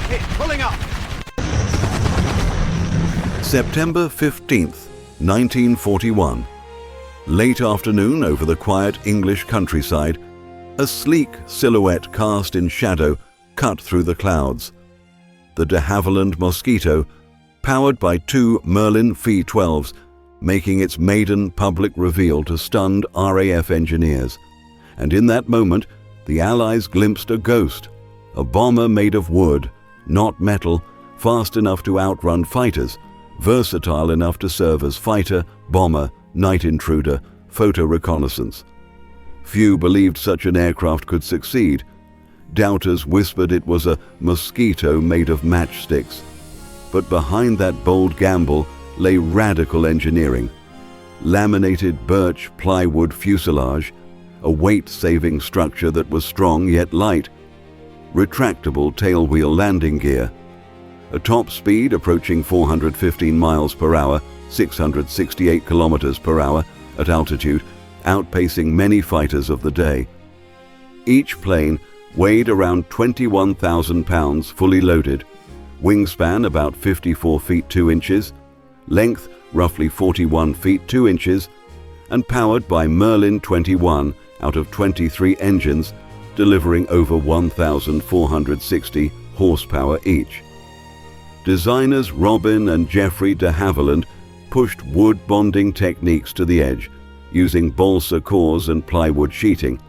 hit, pulling up. September 15th, 1941. Late afternoon over the quiet English countryside, a sleek silhouette cast in shadow cut through the clouds. The de Havilland Mosquito, powered by two Merlin Phi-12s, making its maiden public reveal to stunned RAF engineers. And in that moment, the Allies glimpsed a ghost, a bomber made of wood, not metal, fast enough to outrun fighters, versatile enough to serve as fighter, bomber, night intruder, photo reconnaissance. Few believed such an aircraft could succeed. Doubters whispered it was a mosquito made of matchsticks. But behind that bold gamble lay radical engineering. Laminated birch plywood fuselage, a weight-saving structure that was strong yet light, retractable tailwheel landing gear, a top speed approaching 415 miles per hour, 668 kilometers per hour at altitude, outpacing many fighters of the day. Each plane weighed around 21,000 pounds fully loaded, wingspan about 54 feet 2 inches, length roughly 41 feet 2 inches, and powered by Merlin 21 out of 23 engines, delivering over 1,460 horsepower each. Designers Robin and Geoffrey de Havilland pushed wood bonding techniques to the edge, using balsa cores and plywood sheeting,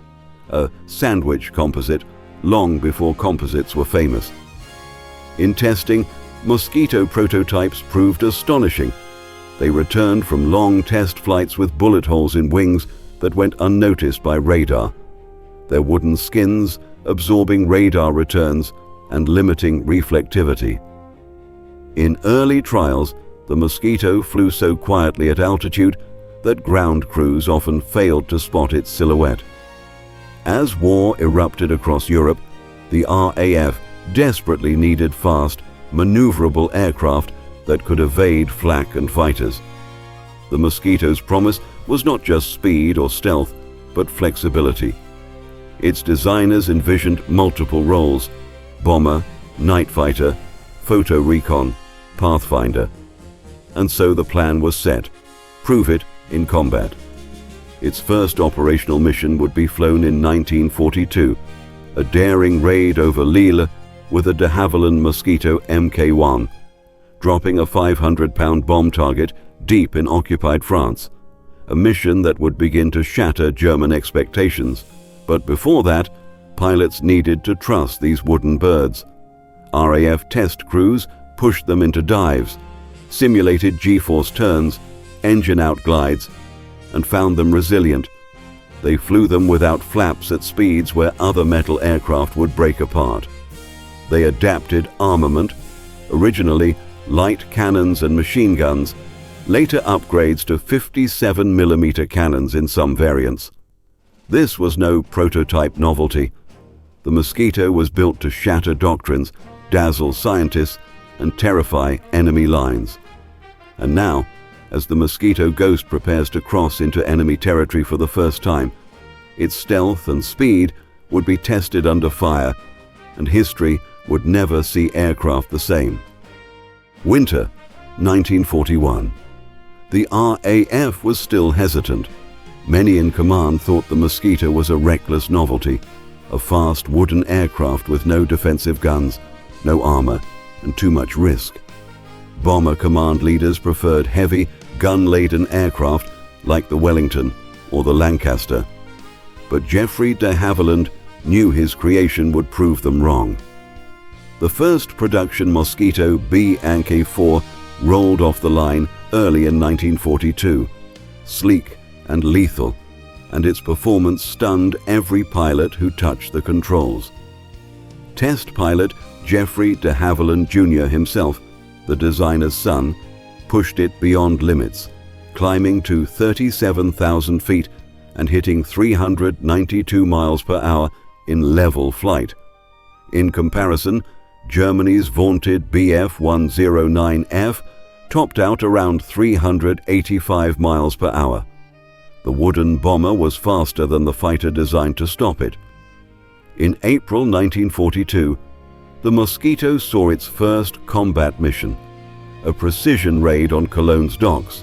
a sandwich composite long before composites were famous. In testing, Mosquito prototypes proved astonishing. They returned from long test flights with bullet holes in wings that went unnoticed by radar, their wooden skins absorbing radar returns and limiting reflectivity. In early trials, the Mosquito flew so quietly at altitude that ground crews often failed to spot its silhouette. As war erupted across Europe, the RAF desperately needed fast, maneuverable aircraft that could evade flak and fighters. The Mosquito's promise was not just speed or stealth, but flexibility. Its designers envisioned multiple roles: bomber, night fighter, photo recon, pathfinder. And so the plan was set: prove it in combat. Its first operational mission would be flown in 1942, a daring raid over Lille with a de Havilland Mosquito Mk1, dropping a 500-pound bomb target deep in occupied France, a mission that would begin to shatter German expectations. But before that, pilots needed to trust these wooden birds. RAF test crews pushed them into dives, simulated G-force turns, engine-out glides, and found them resilient. They flew them without flaps at speeds where other metal aircraft would break apart. They adapted armament, originally light cannons and machine guns, later upgrades to 57mm cannons in some variants. This was no prototype novelty. The Mosquito was built to shatter doctrines, dazzle scientists, and terrify enemy lines. And now, as the Mosquito Ghost prepares to cross into enemy territory for the first time, its stealth and speed would be tested under fire, and history would never see aircraft the same. Winter, 1941. The RAF was still hesitant. Many in command thought the Mosquito was a reckless novelty, a fast wooden aircraft with no defensive guns, no armor, and too much risk. Bomber command leaders preferred heavy, gun-laden aircraft like the Wellington or the Lancaster. But Geoffrey de Havilland knew his creation would prove them wrong. The first production Mosquito B-Anke-4 rolled off the line early in 1942, sleek and lethal, and its performance stunned every pilot who touched the controls. Test pilot Geoffrey de Havilland Jr. himself, the designer's son, pushed it beyond limits, climbing to 37,000 feet and hitting 392 miles per hour in level flight. In comparison, Germany's vaunted Bf-109F topped out around 385 miles per hour. The wooden bomber was faster than the fighter designed to stop it. In April 1942, the Mosquito saw its first combat mission, a precision raid on Cologne's docks.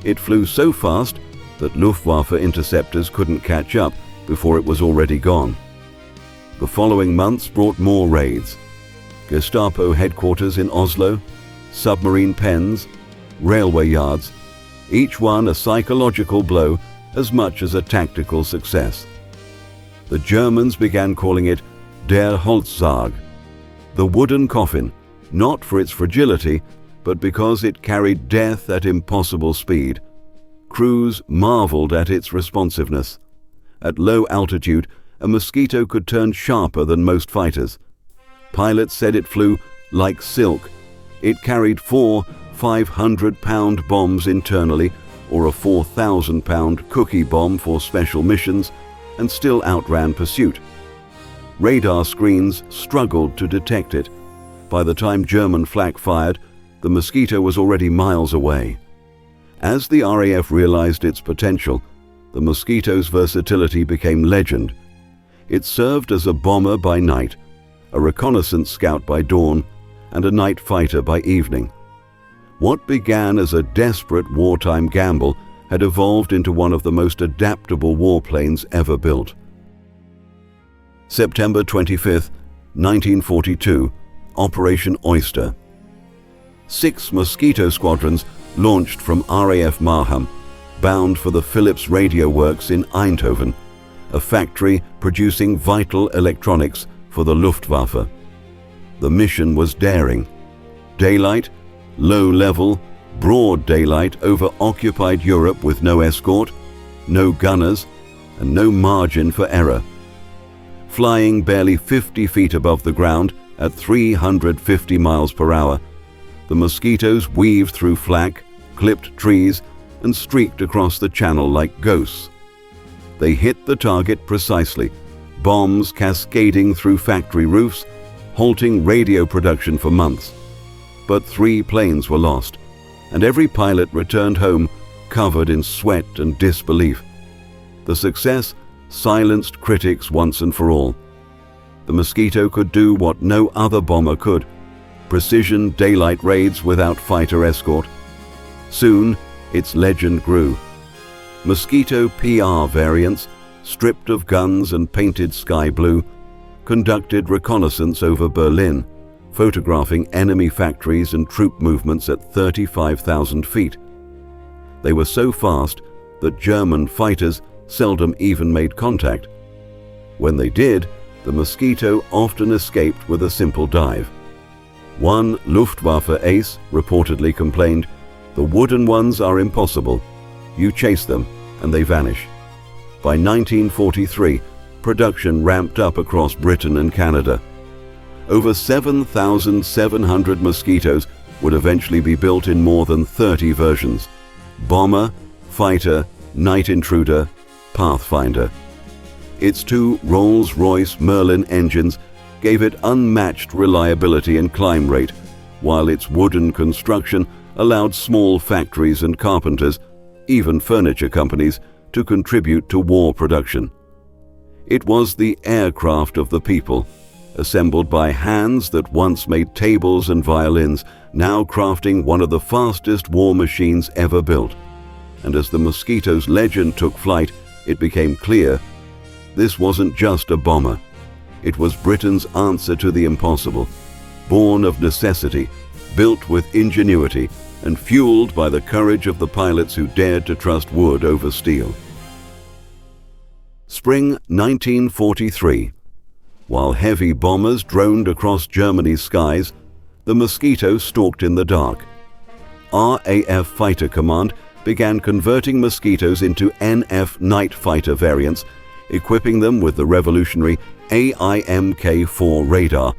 It flew so fast that Luftwaffe interceptors couldn't catch up before it was already gone. The following months brought more raids. Gestapo headquarters in Oslo, submarine pens, railway yards, each one a psychological blow as much as a tactical success. The Germans began calling it Der Holzsarg, the wooden coffin, not for its fragility, but because it carried death at impossible speed. Crews marveled at its responsiveness. At low altitude, a Mosquito could turn sharper than most fighters. Pilots said it flew like silk. It carried 4 500-pound bombs internally, or a 4,000-pound cookie bomb for special missions, and still outran pursuit. Radar screens struggled to detect it. By the time German flak fired, the Mosquito was already miles away. As the RAF realized its potential, the Mosquito's versatility became legend. It served as a bomber by night, a reconnaissance scout by dawn, and a night fighter by evening. What began as a desperate wartime gamble had evolved into one of the most adaptable warplanes ever built. September 25, 1942, Operation Oyster. 6 Mosquito squadrons launched from RAF Marham, bound for the Philips Radio Works in Eindhoven, a factory producing vital electronics for the Luftwaffe. The mission was daring. Daylight, low-level, broad daylight over occupied Europe with no escort, no gunners, and no margin for error. Flying barely 50 feet above the ground at 350 miles per hour, the Mosquitoes weaved through flak, clipped trees, and streaked across the channel like ghosts. They hit the target precisely, bombs cascading through factory roofs, halting radio production for months. But 3 planes were lost, and every pilot returned home covered in sweat and disbelief. The success silenced critics once and for all. The Mosquito could do what no other bomber could: precision daylight raids without fighter escort. Soon, its legend grew. Mosquito PR variants, stripped of guns and painted sky blue, conducted reconnaissance over Berlin, photographing enemy factories and troop movements at 35,000 feet. They were so fast that German fighters seldom even made contact. When they did, the Mosquito often escaped with a simple dive. One Luftwaffe ace reportedly complained, "The wooden ones are impossible. You chase them and they vanish." By 1943, production ramped up across Britain and Canada. Over 7,700 Mosquitoes would eventually be built in more than 30 versions: bomber, fighter, night intruder, pathfinder. Its 2 Rolls-Royce Merlin engines gave it unmatched reliability and climb rate, while its wooden construction allowed small factories and carpenters, even furniture companies, to contribute to war production. It was the aircraft of the people, assembled by hands that once made tables and violins, now crafting one of the fastest war machines ever built. And as the Mosquito's legend took flight, it became clear this wasn't just a bomber. It was Britain's answer to the impossible, born of necessity, built with ingenuity, and fueled by the courage of the pilots who dared to trust wood over steel. Spring 1943. While heavy bombers droned across Germany's skies, the Mosquito stalked in the dark. RAF Fighter Command began converting Mosquitoes into NF night fighter variants, equipping them with the revolutionary AIMK-4 radar,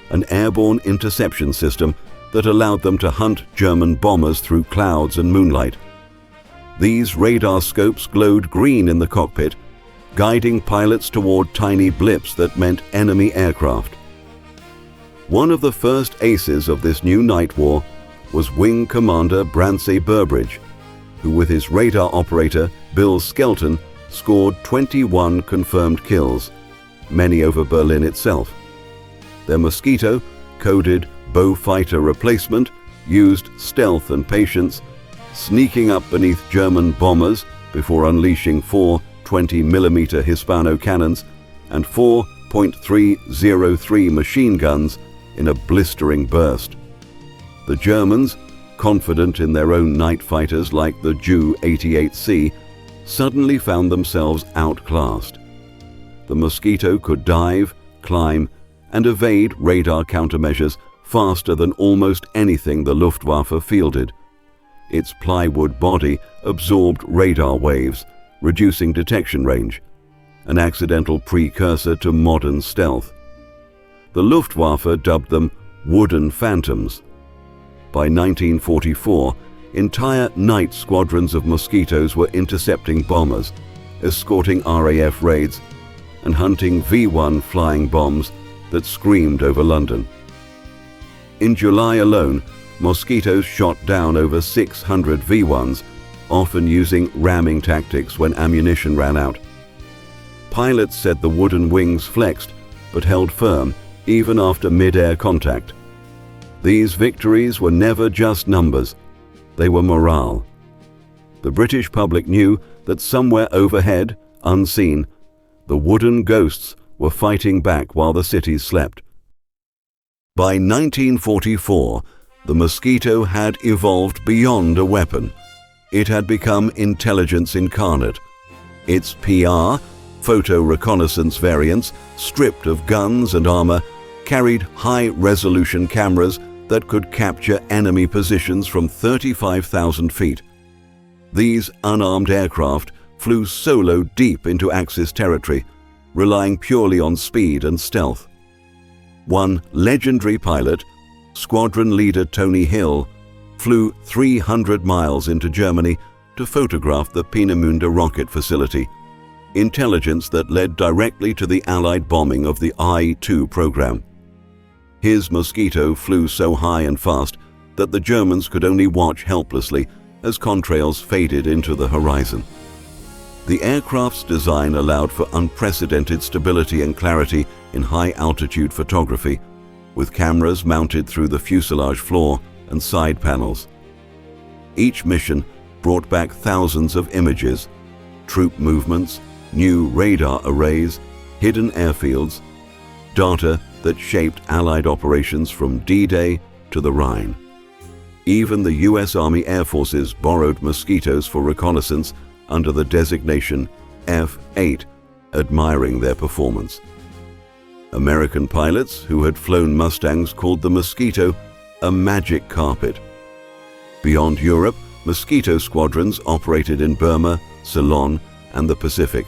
an airborne interception system that allowed them to hunt German bombers through clouds and moonlight. These radar scopes glowed green in the cockpit, guiding pilots toward tiny blips that meant enemy aircraft. One of the first aces of this new night war was Wing Commander Brandsey Burbridge, who with his radar operator Bill Skelton scored 21 confirmed kills, many over Berlin itself. Their Mosquito, coded Beaufighter replacement, used stealth and patience, sneaking up beneath German bombers before unleashing 4 20mm Hispano cannons and 4 .303 machine guns in a blistering burst. The Germans, confident in their own night fighters like the Ju-88C, suddenly found themselves outclassed. The Mosquito could dive, climb, and evade radar countermeasures faster than almost anything the Luftwaffe fielded. Its plywood body absorbed radar waves, reducing detection range, an accidental precursor to modern stealth. The Luftwaffe dubbed them wooden phantoms. By 1944, entire night squadrons of Mosquitoes were intercepting bombers, escorting RAF raids, and hunting V-1 flying bombs that screamed over London. In July alone, Mosquitoes shot down over 600 V-1s, often using ramming tactics when ammunition ran out. Pilots said the wooden wings flexed but held firm even after mid-air contact. These victories were never just numbers, they were morale. The British public knew that somewhere overhead, unseen, the wooden ghosts were fighting back while the cities slept. By 1944, the Mosquito had evolved beyond a weapon. It had become intelligence incarnate. Its PR, photo reconnaissance variants, stripped of guns and armor, carried high-resolution cameras that could capture enemy positions from 35,000 feet. These unarmed aircraft flew solo deep into Axis territory, relying purely on speed and stealth. One legendary pilot, squadron leader Tony Hill, flew 300 miles into Germany to photograph the Peenemünde rocket facility, intelligence that led directly to the Allied bombing of the I-2 program. His Mosquito flew so high and fast that the Germans could only watch helplessly as contrails faded into the horizon. The aircraft's design allowed for unprecedented stability and clarity in high-altitude photography, with cameras mounted through the fuselage floor and side panels. Each mission brought back thousands of images, troop movements, new radar arrays, hidden airfields, data that shaped Allied operations from D-Day to the Rhine. Even the U.S. Army Air Forces borrowed Mosquitoes for reconnaissance under the designation F-8, admiring their performance. American pilots who had flown Mustangs called the Mosquito a magic carpet. Beyond Europe, Mosquito squadrons operated in Burma, Ceylon, and the Pacific,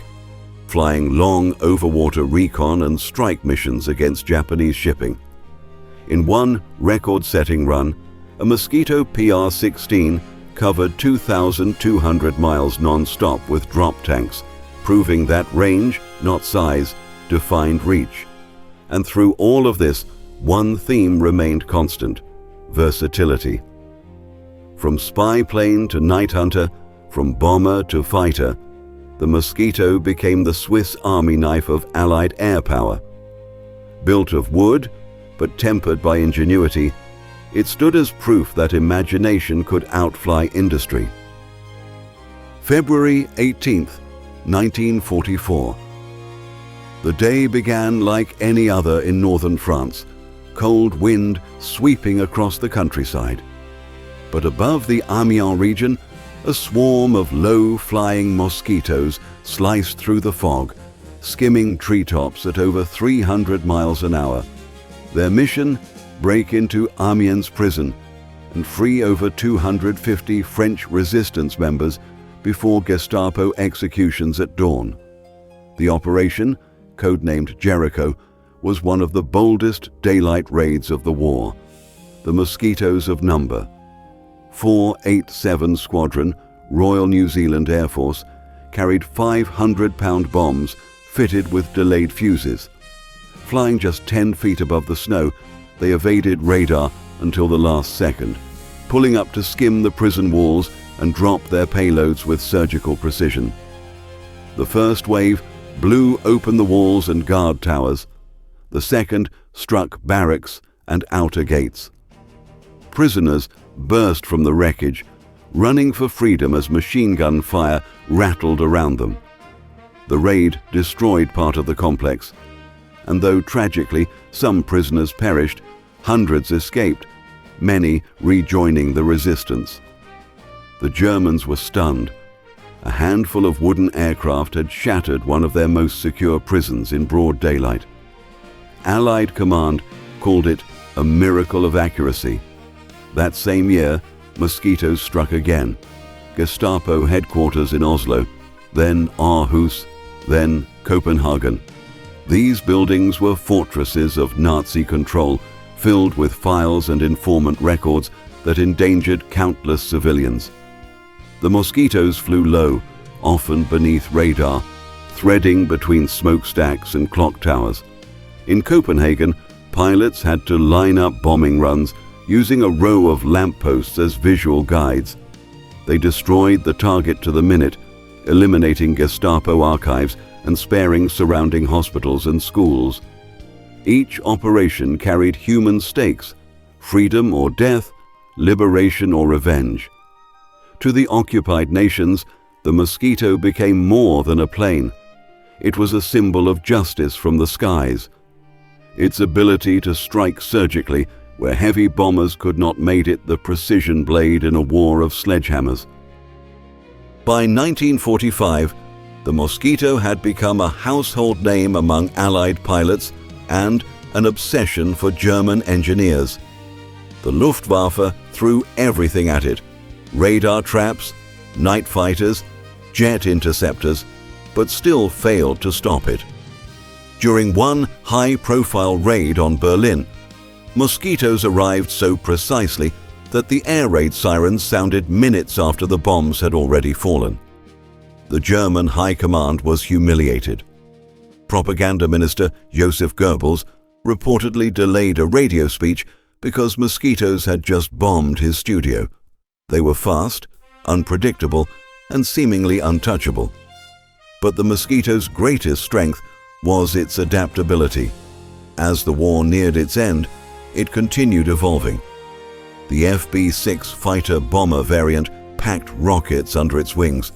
flying long overwater recon and strike missions against Japanese shipping. In one record-setting run, a Mosquito PR-16 covered 2,200 miles non-stop with drop tanks, proving that range, not size, defined reach. And through all of this, one theme remained constant: versatility. From spy plane to night hunter, from bomber to fighter, the Mosquito became the Swiss Army knife of Allied air power. Built of wood, but tempered by ingenuity, it stood as proof that imagination could outfly industry. February 18th, 1944. The day began like any other in northern France, cold wind sweeping across the countryside. But above the Amiens region, a swarm of low-flying Mosquitoes sliced through the fog, skimming treetops at over 300 miles an hour. Their mission: break into Amiens prison and free over 250 French resistance members before Gestapo executions at dawn. The operation, codenamed Jericho, was one of the boldest daylight raids of the war. The Mosquitoes of number: 487 Squadron, Royal New Zealand Air Force, carried 500-pound bombs fitted with delayed fuses. Flying just 10 feet above the snow, they evaded radar until the last second, pulling up to skim the prison walls and drop their payloads with surgical precision. The first wave blew open the walls and guard towers. the second struck barracks and outer gates. Prisoners burst from the wreckage, running for freedom as machine gun fire rattled around them. The raid destroyed part of the complex, and though tragically some prisoners perished, hundreds escaped, many rejoining the resistance. The Germans were stunned. A handful of wooden aircraft had shattered one of their most secure prisons in broad daylight. Allied command called it a miracle of accuracy. That same year, mosquitoes struck again. Gestapo headquarters in Oslo, then Aarhus, then Copenhagen. These buildings were fortresses of Nazi control, filled with files and informant records that endangered countless civilians. The mosquitoes flew low, often beneath radar, threading between smokestacks and clock towers. In Copenhagen, pilots had to line up bombing runs using a row of lampposts as visual guides. They destroyed the target to the minute, eliminating Gestapo archives and sparing surrounding hospitals and schools. Each operation carried human stakes: freedom or death, liberation or revenge. To the occupied nations, the mosquito became more than a plane. It was a symbol of justice from the skies. Its ability to strike surgically where heavy bombers could not made it the precision blade in a war of sledgehammers. By 1945, the Mosquito had become a household name among Allied pilots and an obsession for German engineers. The Luftwaffe threw everything at it: radar traps, night fighters, jet interceptors, but still failed to stop it. During one high-profile raid on Berlin, mosquitoes arrived so precisely that the air raid sirens sounded minutes after the bombs had already fallen. The German high command was humiliated. Propaganda Minister Joseph Goebbels reportedly delayed a radio speech because mosquitoes had just bombed his studio. They were fast, unpredictable, and seemingly untouchable. But the mosquito's greatest strength was its adaptability. As the war neared its end, it continued evolving. The FB-6 fighter-bomber variant packed rockets under its wings,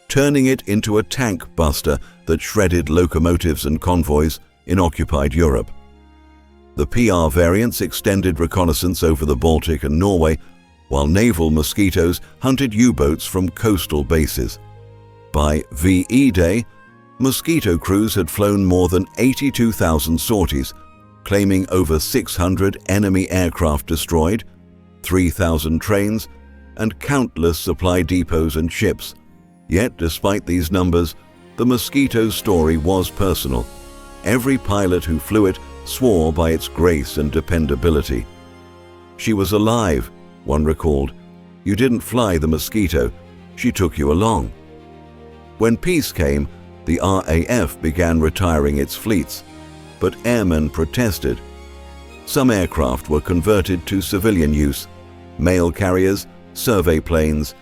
turning it into a tank buster that shredded locomotives and convoys in occupied Europe. The PR variants extended reconnaissance over the Baltic and Norway, while naval mosquitoes hunted U-boats from coastal bases. By VE Day, mosquito crews had flown more than 82,000 sorties, claiming over 600 enemy aircraft destroyed, 3,000 trains, and countless supply depots and ships. Yet, despite these numbers, the Mosquito's story was personal. Every pilot who flew it swore by its grace and dependability. "She was alive," one recalled. "You didn't fly the Mosquito, she took you along." When peace came, the RAF began retiring its fleets, but airmen protested. Some aircraft were converted to civilian use: mail carriers, survey planes,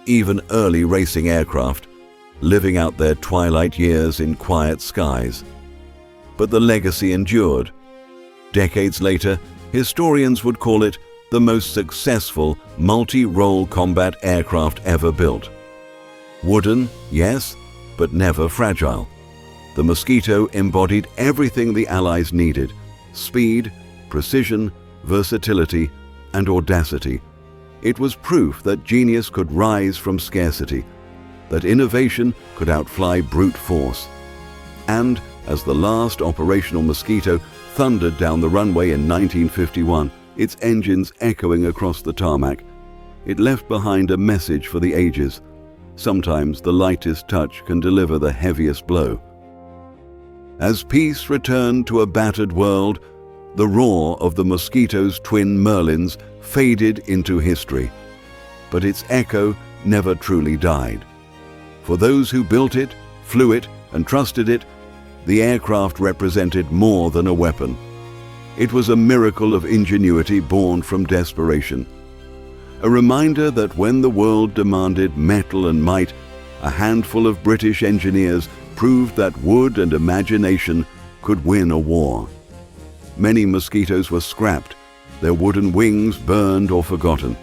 even early racing aircraft, living out their twilight years in quiet skies. But the legacy endured. Decades later, historians would call it the most successful multi-role combat aircraft ever built. Wooden, yes, but never fragile. The Mosquito embodied everything the Allies needed: speed, precision, versatility, and audacity. It was proof that genius could rise from scarcity, that innovation could outfly brute force. And as the last operational Mosquito thundered down the runway in 1951, its engines echoing across the tarmac, it left behind a message for the ages. Sometimes the lightest touch can deliver the heaviest blow. As peace returned to a battered world, the roar of the Mosquito's twin Merlins faded into history. But its echo never truly died. For those who built it, flew it, and trusted it, the aircraft represented more than a weapon. It was a miracle of ingenuity born from desperation. A reminder that when the world demanded mettle and might, a handful of British engineers proved that wood and imagination could win a war. Many mosquitoes were scrapped, their wooden wings burned or forgotten.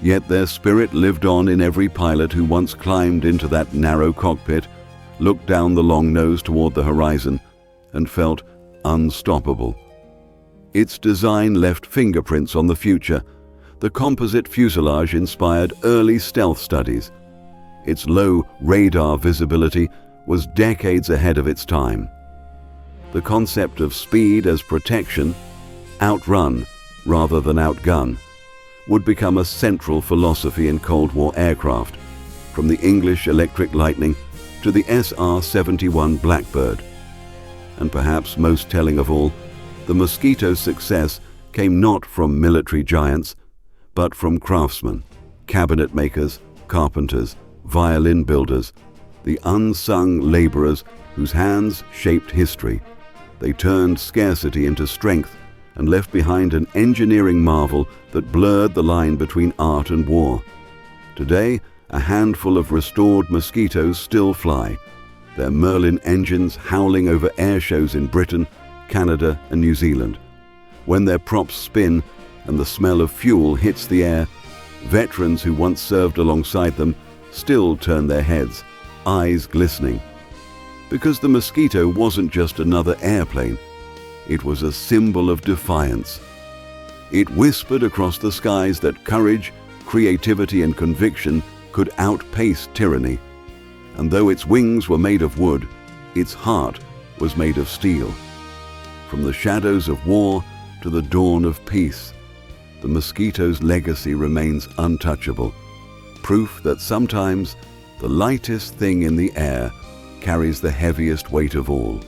Yet their spirit lived on in every pilot who once climbed into that narrow cockpit, looked down the long nose toward the horizon, and felt unstoppable. Its design left fingerprints on the future. The composite fuselage inspired early stealth studies. Its low radar visibility was decades ahead of its time. The concept of speed as protection, outrun rather than outgun, would become a central philosophy in Cold War aircraft, from the English Electric Lightning to the SR-71 Blackbird. And perhaps most telling of all, the Mosquito's success came not from military giants, but from craftsmen, cabinet makers, carpenters, violin builders, the unsung laborers whose hands shaped history. They turned scarcity into strength and left behind an engineering marvel that blurred the line between art and war. Today, a handful of restored Mosquitoes still fly, their Merlin engines howling over air shows in Britain, Canada, and New Zealand. When their props spin and the smell of fuel hits the air, veterans who once served alongside them still turn their heads, eyes glistening. Because the Mosquito wasn't just another airplane, it was a symbol of defiance. It whispered across the skies that courage, creativity, and conviction could outpace tyranny. And though its wings were made of wood, its heart was made of steel. From the shadows of war to the dawn of peace, the Mosquito's legacy remains untouchable, proof that sometimes the lightest thing in the air carries the heaviest weight of all.